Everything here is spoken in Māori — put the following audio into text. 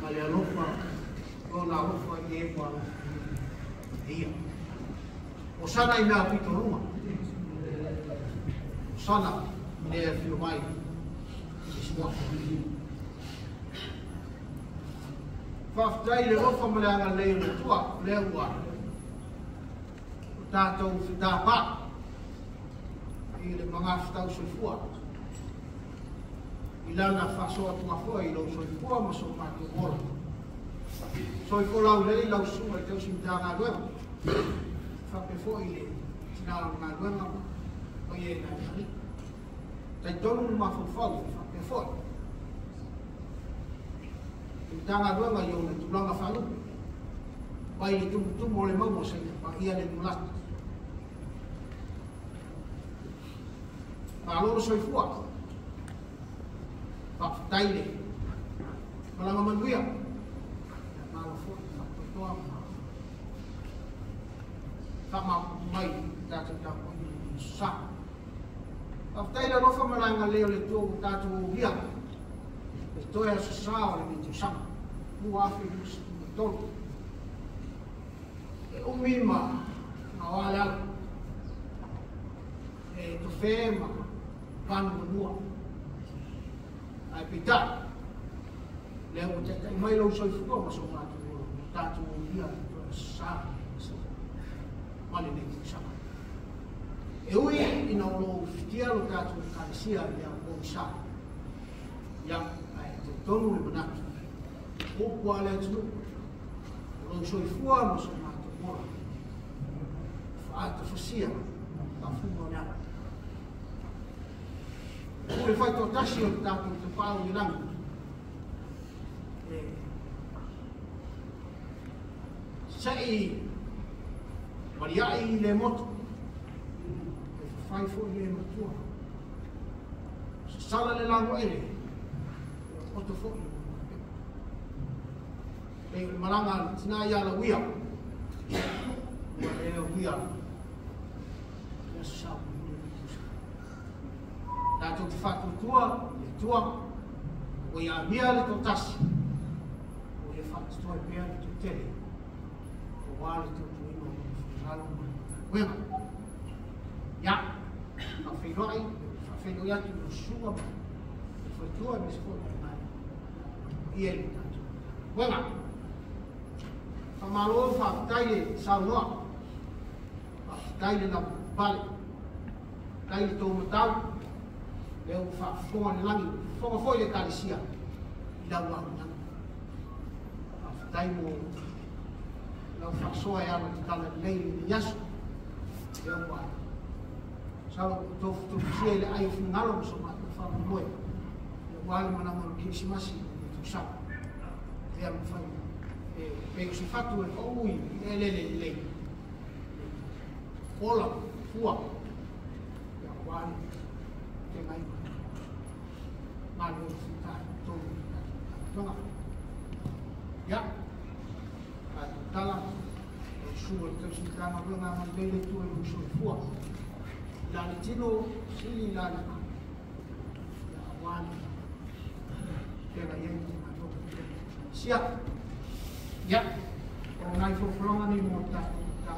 ma le alofa o na alofa i e kwa ia o sana i mea pito runga o sana i le whio mai i smua whaftai le lofa ma le anga leo le tua leo ua o tātou whitāpā i le mga whitau soifua i lana whasoa tunga fua i lau soifua ma so mātou ora soifua lau lei lau sunga i tau simita ngā luenga whape fo i le tina ngā luenga o i e nai nari tai tonu ma fawfau whape fo i tanga luenga i o le tulanga whalupe pai le tumutumu o le maumo sa i pa ia le mulata Maloro soifua, whakataile, malanga manuia, malafo, whakatoa, whakamai, tātou tāpua i sa. Whakataile rofa malanga leo le tō tātou hia, le toia sa sao le mitu sama, mua awhi lusi tu tolu. E umima, na wale ala, e to whema, Pano manua. Ai pita. Leo te kai mai lau soifua ma so mātou tātou o hia sa male nei te sama. E ui ina o lo whitia lo tātou kāresia ia o sa. Ia ai te tonu le manatu. Opua le atu. Lo soifua ma so mātou mora. Whaata whasia. Ta funga nea. O le whai tō tasi o tātou te pāu i rangi. Sei mariai le moto. E whai fo i le matua. Sala le lango ele. Oto fo i. E maranga tina i ala wia. Ua leo wia. Ia sau. Tātou te whatutua, le tua, o ia mea le tō tasi, o ia whatutua e mea le tō tere, o wāle tō tuino o whakalo wenga. Ia, a whenoi, a whenoi atu no sua ma, e whaitua me se kōna mai, i e le tātou. Wenga, whamaloa whakataile sau noa, whakataile na pale, taile tō matau, leo whaafonga le langi, whonga foi le kāresia i lau wāhu nanga. Whaatai mō lau whaasoa e ala ki tala leili ni yasu, leo wāhu. Sao tofu sia le ai whingalo so mātou whaamu moe. Leo wāhu mana manu kirisimasi i tu sa. Lea mu whai. Pego si whatu e whaui e le. Ola, fua. Leo wāhu. Te mai. Malo kita tolong, ya, dalam surat kesukaan apa nama beli tu yang surat buat, dan cino sini lagi, awan, kena yang siap, ya, orang Folafolaga ni mau tak